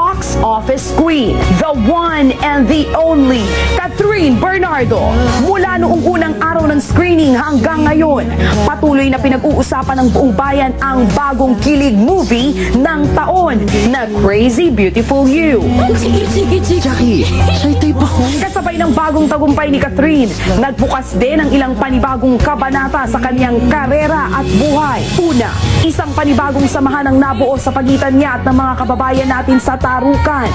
box office queen, the one and the only, Catherine Bernardo. Mula noong unang araw ng screening hanggang ngayon, patuloy na pinag-uusapan ng buong bayan ang bagong kilig movie ng taon na Crazy Beautiful You. Jackie, shy type ako. Kasabay ng bagong tagumpay ni Catherine, nagbukas din ang ilang panibagong kabanata sa kanyang karera at buhay. Una, isang panibagong samahan ang nabuo sa pagitan niya at ng mga kababayan natin sa Tarukan,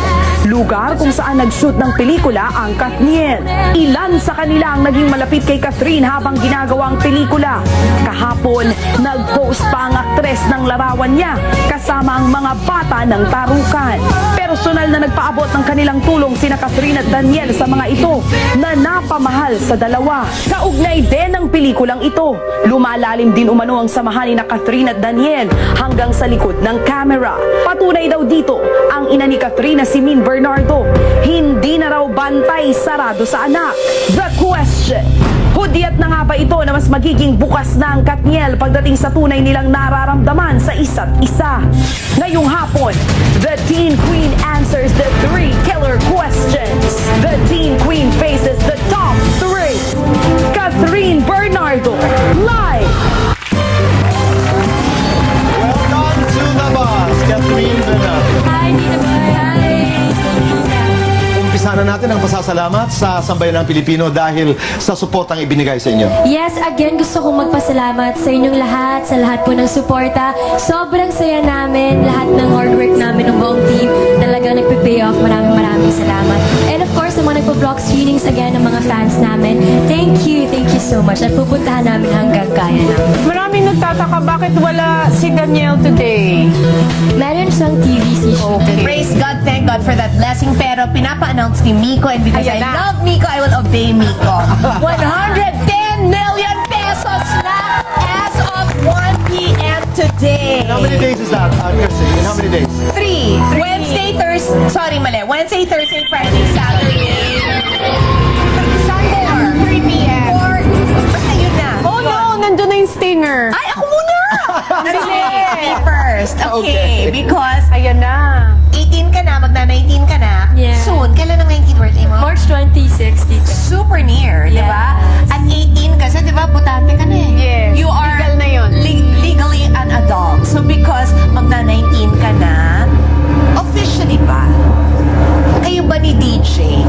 lugar kung saan nag-shoot ng pelikula ang Katniel. Ilan sa kanila ang naging malapit kay Catherine habang ginagawa ang pelikula. Kahapon, nag-post pa ang aktres ng larawan niya kasama ang mga bata ng Tarukan. Personal na nagpaabot ng kanilang tulong sina Catherine at Daniel sa mga ito na napamahal sa dalawa. Kaugnay din ng pelikulang ito, lumalalim din umano ang samahan ni na Catherine at Daniel hanggang sa likod ng camera. Patunay daw dito ang ina ni Catherine na si Min Bernardo, hindi na raw bantay sarado sa anak. The question, hudyat na nga ba ito na mas magiging bukas na ang Katniel pagdating sa tunay nilang nararamdaman sa isa't isa? Ngayong hapon, the Teen Queen answers the 3 killer questions. The Teen Queen faces the top 3. Catherine Bernardo, live! Welcome to the boss, Catherine Bernardo. Hi, Tita Boy. Hi. Umpisa na natin ang pasasalamat sa sambayan ng Pilipino dahil sa suportang ibinigay sa inyo. Yes, again, gusto kong magpasalamat sa inyong lahat, sa lahat po ng suporta. Sobrang saya namin, lahat ng hard work namin ng buong team. Talagang nagpe-pay off. Maraming salamat. And of course, sa mga nagpo-vlog screenings again ng mga fans namin, thank you so much. At pupuntahan namin hanggang kaya namin. Maraming nagtataka bakit wala si Daniel today. Meron siyang TVC show. Okay. Praise God, thank God for that blessing. Pero pinapa-announce ni Miko, and because Ayan I na. love Miko, I will obey Miko. 110 million pesos na as of 1 p.m. today. How many days is that, Kirsty? In how many days? 3. Wednesday, Thursday, sorry, mali. Wednesday, Thursday, Friday, Saturday. Sunday, 3 p.m. 4. Basta yun na. Oh no, nandun na yung stinger. Ay, ako muna! Me first. Okay. Okay, because Ayan na. 18 ka na, magna-19 ka na. Yeah. Soon, kailan ang 19th birthday mo? March 26, Tita. Super near, di ba? Yes. At 18 kasi, di ba, butante ka na eh. Yes. You are Legal na yun. Legally an adult. So because magna-19 ka na, officially ba? Kayo ba ni DJ?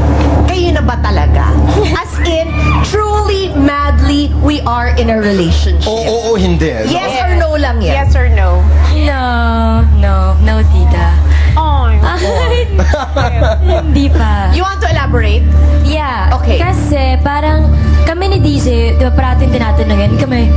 Kayo na ba talaga? As in, truly, madly, we are in a relationship. Oo, hindi. Yes or no lang yan? Yes or no? No, Tita. Oh. Hindi pa. You want to elaborate? Yeah. Okay. Kasi parang kami ni DJ, di ba parating tinatanungin kami,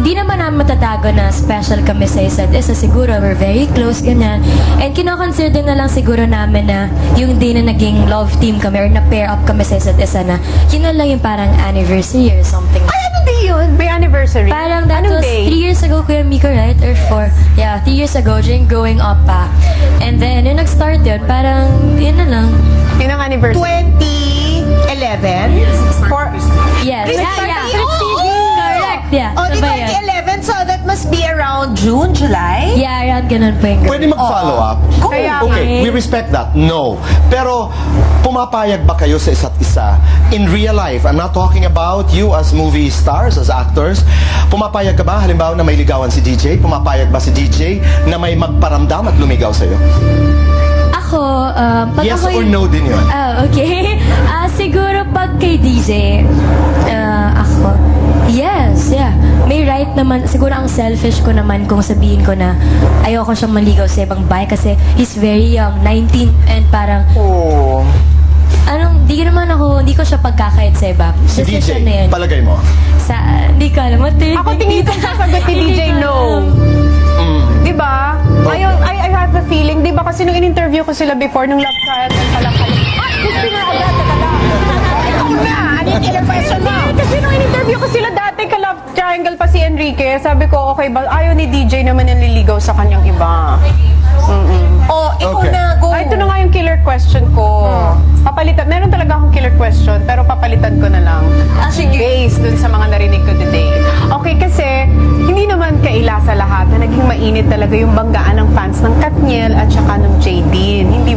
di naman namin matatago na special kami sa isa't isa. Siguro, we're very close, ganyan. And kinoconsider na lang siguro namin na yung day na naging love team kami or na-pair up kami sa isa't isa na yun na lang yung parang anniversary or something. Ay, ano ba yun? May anniversary. Parang that Anong was day? 3 years ago, Kuya Miko, right? Or 4? Yeah, 3 years ago, during growing up pa. And then, yung nag-start yun, parang, yun na lang. Yun ang anniversary. 2011? Yes. Christmas Yeah. Eve. Oo! Correct, yeah. Oh, di Sabay yun. 2011, so that must be around June, July? Yeah, around ganun po yung girl. Pwede mag-follow up? Kaya Okay, we respect that. No. Pero, pumapayag ba kayo sa isa't isa? In real life, I'm not talking about you as movie stars, as actors. Pumapayag ka ba, halimbawa, na may ligawan si DJ? Pumapayag ba si DJ na may magparamdam at lumigaw sa'yo? Ako, pag Yes ako or no din yun? Okay. Siguro pag kay DJ, ako, yes, yeah. May right naman, siguro ang selfish ko naman kung sabihin ko na ayoko siyang maligaw sa ibang bahay kasi he's very young, 19, and parang, Oh. hindi ko siya pagkakait sa iba. Si Decision DJ, na yun. palagay mo? Hindi ko alam. Ako tingin ko sasagot ni DJ no. Diba? I have a feeling, diba kasi nung in-interview ko sila before, nung love triangle pa lang kami. Gusto na agad, teka lang. Ikaw na! Ano yung killer question mo? Kasi nung in-interview ko sila dati, ka-love triangle pa si Enrique, sabi ko, okay ba, ayaw ni DJ naman yung liligaw sa kanyang iba. Oh, ikaw Okay. na, go! Ito na nga yung killer question ko. Papalitan, meron talaga akong killer question, pero papalitan ko na lang. Based dun sa mga narinig ko today. Okay, kasi hindi naman kaila sa lahat na naging mainit talaga yung banggaan ng fans ng Katniel at saka ng Jaydeen. Hindi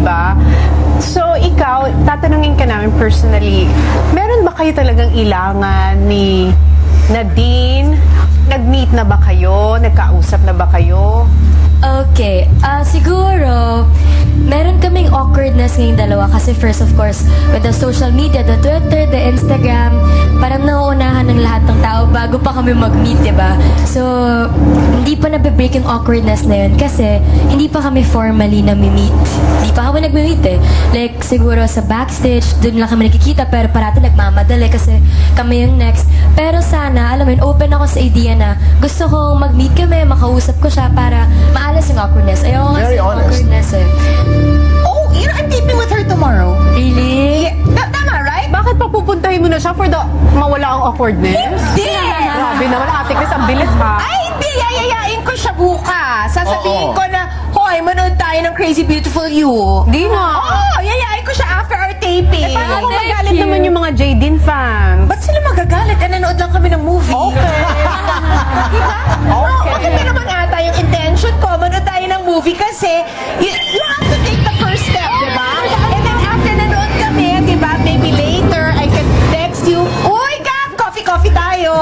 ngayon personally, meron ba kayo talagang ilangan ni Nadine? Nag-meet na ba kayo? Nagkausap na ba kayo? Okay, siguro, meron kaming awkwardness ngayong dalawa kasi first of course, with the social media, the Twitter, the Instagram, parang nauunahan ng lahat ng tao bago pa kami mag-meet, diba? So, hindi pa nabe-break yung awkwardness na yun kasi hindi pa kami formally nami-meet. Hindi pa kami nag-meet eh. Like, siguro sa backstage, dun lang kami nakikita pero parati nagmamadali kasi kami yung next. Pero sana, alam mo yun, open ako sa idea na gusto kong mag-meet kami, makausap ko siya para maalas yung awkwardness. Ayoko kasi Very yung honest. awkwardness eh. Oh, I'm taping with her tomorrow. Really? Tama, right? Bakit pa pupuntahin mo na siya for the mawala ang awkwardness? Hindi! Grabe naman, Ate Chris, ang bilis ha. Ay, hindi. Yayayain ko siya bukas. Sasabihin Oo. ko na, hoy, manood tayo ng Crazy Beautiful You. Di nga. Oo, yayain ko siya after our taping. Paano kung Thank magalit you. naman yung mga Jaydin fans? Ba't sila magagalit? Nanonood lang kami ng movie. Okay. Diba? Maganda naman ata yung intention ko. Manood tayo ng movie kasi you have to take the first step, diba? And then after nanood kami, diba, maybe later, I can text you, uy, Gab, coffee tayo.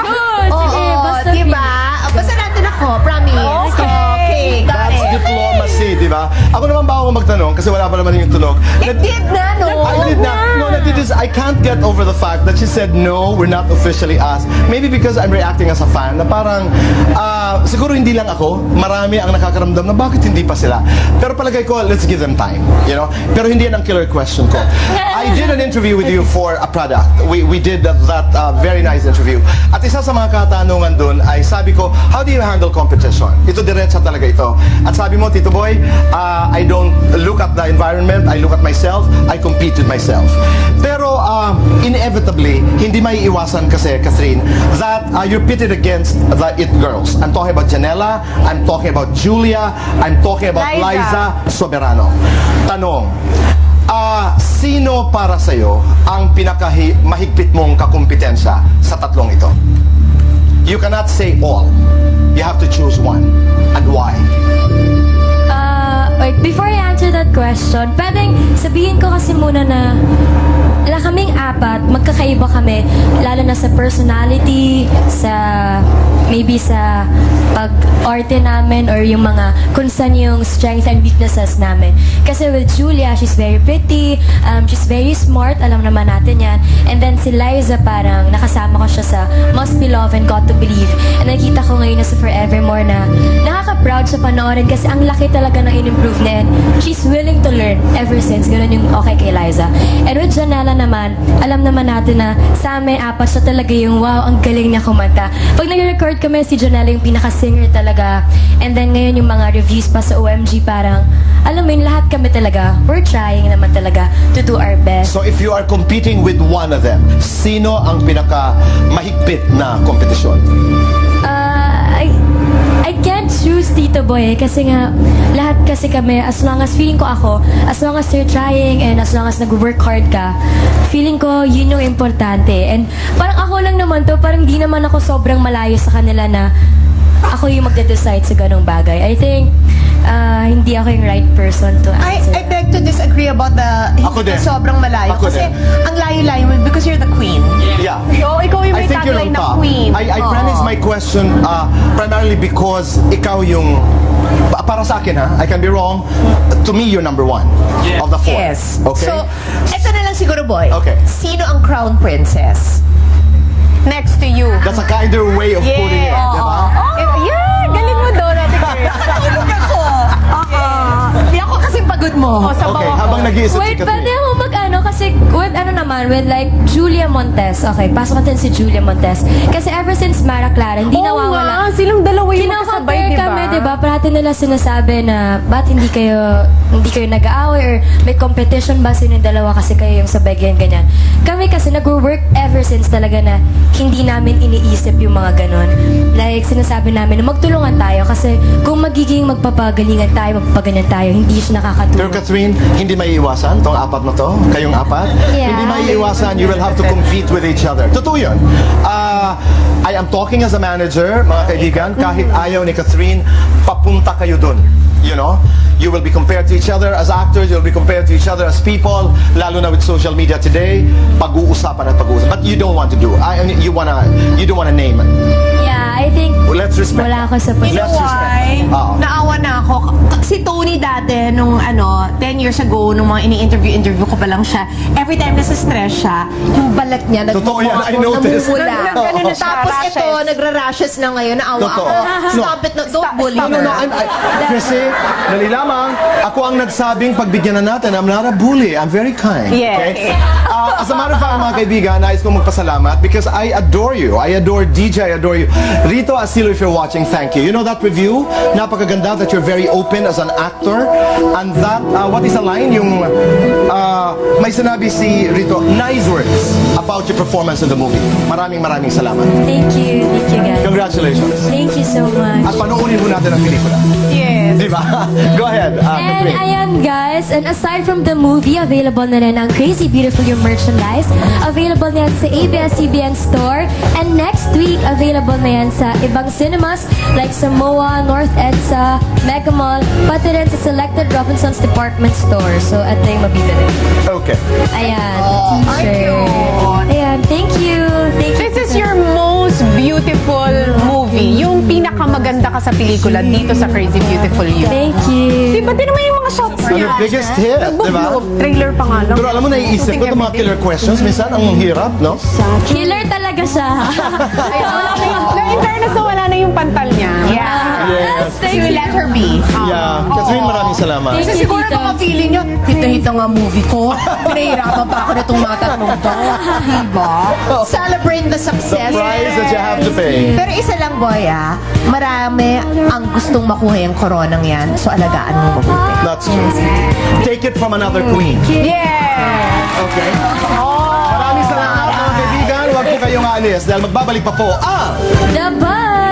Good! Sige, Oo, basta diba? Basta nandun ako, promise. Okay, got That's it. diplomacy, di ba? Ako naman ba ako magtanong kasi wala pa naman yung tunog. It did na, no? I did not. No, Nadine, I can't get over the fact that she said no, we're not officially asked. Maybe because I'm reacting as a fan na parang siguro hindi lang ako, marami ang nakakaramdam na bakit hindi pa sila. Pero palagay ko, let's give them time, you know? Pero hindi yan ang killer question ko. I did an interview with you for a product. We did that very nice interview. At isa sa mga katanungan dun ay sabi ko, how do you handle competition? Ito diretsa talaga ito. At sabi mo, Tito Boy, I don't look at the environment, I look at myself, I compete with myself. Pero inevitably, hindi may iwasan kasi, Catherine, that you're pitted against the It Girls. I'm talking about Janela, I'm talking about Julia, I'm talking about Liza. Liza Soberano. Tanong, sino para sa'yo ang pinaka-mahigpit mong kakumpetensya sa tatlong ito? You cannot say all. You have to choose one. And why? Wait, before I answer that question, pwedeng sabihin ko kasi muna na kaming apat, magkakaiba kami, lalo na sa personality, maybe sa pag-arte namin or yung mga kung saan yung strengths and weaknesses namin. Kasi with Julia, she's very pretty, she's very smart, alam naman natin yan. And then si Liza, parang nakasama ko siya sa Must Be Love and Got to Believe. And nakita ko ngayon na sa Forevermore na nakaka-proud sa panoorin kasi ang laki talaga ng in-improve niya and she's willing to learn ever since. Ganun yung okay kay Liza. And with Janela naman, alam naman natin na sa amin apat siya talaga yung wow, ang galing niya kumanta. Pag nag-record kami, si Janela yung pinaka-singer talaga. And then ngayon yung mga reviews pa sa OMG, parang alam mo yun, lahat kami talaga, we're trying naman talaga to do our best. So if you are competing with one of them, sino ang pinaka-mahigpit na kompetisyon? I can't choose Tito Boy kasi nga lahat kasi kami, as long as feeling ko ako, as long as you're trying and as long as nag-work hard ka, feeling ko yun yung importante. And parang ako lang naman to, parang di naman ako sobrang malayo sa kanila na ako yung magde-decide sa ganong bagay. I think hindi ako yung right person to answer. I beg to disagree about the Ako din. sobrang malayo. Ako Kasi din. ang layo-layo mo because you're the queen. Yeah. Yo, ikaw yung I may think you're on tagline na top. queen. I premise my question primarily because ikaw yung para sa akin I can be wrong. To me, you're number one of the four. Yes. Okay. So, eto na lang siguro, boy. Okay. Sino ang crown princess? Next to you. That's a kinder way of putting it, diba? Yeah, galing mo doon, Ate Chris. Tulog ako. Hindi ako kasi pagod mo. O, sabaw Okay, ako. habang nag-iisip si Wait, pwede Catherine. ako mag-ano kasi with like Julia Montes. Okay, pasok natin si Julia Montes. Kasi ever since Mara Clara, hindi Oo nawawala. nga, silang dalawa yung magkasabay, Kino-compare diba? kami, diba? Parati nila sinasabi na, ba't hindi kayo nag-aaway or may competition ba sino yung dalawa kasi kayo yung sabay ganyan. Kami kasi nag-work ever since talaga na hindi namin iniisip yung mga ganon. Like, sinasabi namin na magtulungan tayo kasi kung magiging magpapagalingan tayo, magpapaganyan tayo, hindi siya Pero nakakatulong. Catherine, hindi may iwasan tong apat na to, kayong apat. Yeah. Hindi may iwasan, you will have to compete with each other. Totoo yun. I am talking as a manager, mga kaibigan, kahit ayaw ni Catherine, papunta kayo dun. you know? You will be compared to each other as actors, you'll be compared to each other as people, lalo na with social media today, pag-uusapan at pag-uusapan. But you don't want to do. You don't wanna name it. Yeah, I think Let's respect. wala ako sa You know Let's why? respect. Oo. Naawa na ako. Si Tony dati, nung 10 years ago, nung mga ini-interview ko pa lang siya, every time nasa stress siya, yung balat niya, Totoo yan, I noticed. namumula. Ganun na siya, Tapos rashes. ito, nagra-rashes na ngayon, naawa Totoo. ako. Stop it, don't bully No, her. Kasi, dali lamang, ako ang nagsabing pagbigyan na natin, I'm not a bully, I'm very kind. Yes. Okay? As a matter of fact, mga kaibigan, nais kong magpasalamat because I adore you. I adore DJ, I adore you. Rito Asilo, if you're watching, thank you. You know that review? Napakaganda that you're very open as an actor. And that, what is the line? Yung, may sinabi si Rito, nice words about your performance in the movie. Maraming salamat. Thank you guys. Congratulations. Thank you so much. At panoorin mo natin ang pelikula. Yes. Di ba? Go ahead. And Catherine. ayan guys, and aside from the movie, available na rin ang Crazy Beautiful Your merchandise. Available na yan sa ABS-CBN Store. And next week, available na yan sa ibang cinemas like sa MOA, North EDSA, Mega Mall, pati rin sa selected Robinsons Department Store. So, ito yung mabibili. Okay. Ayan, t-shirt. Ayan, thank you. Thank you. This is your most beautiful movie. Yung pinakamaganda ka sa pelikula dito sa Crazy Beautiful You. Thank you. Diba din naman yung mga shots Ano niya? biggest hit, di ba? Trailer pa nga lang. Pero alam mo, naiisip ko itong mga killer questions. Minsan, ang hirap, no? Killer talaga siya. In fairness na wala na yung pantal niya. Yes, thank You you. let her be. Yeah. Catherine, maraming salamat. Thank Kasi you, siguro Tito. mga feeling nyo, hito-hito nga movie ko. Pinahirapan pa ako na itong mga tatlong to. Diba? Celebrate the The success. price that you have to pay. Pero isa lang, boy, marami ang gustong makuha yung koronang yan. So, alagaan mo mabuti. That's true. Take it from another queen. Yeah. Okay? Maraming salamat, mga kaibigan. Huwag po kayong aalis dahil magbabalik pa po ang The Buzz!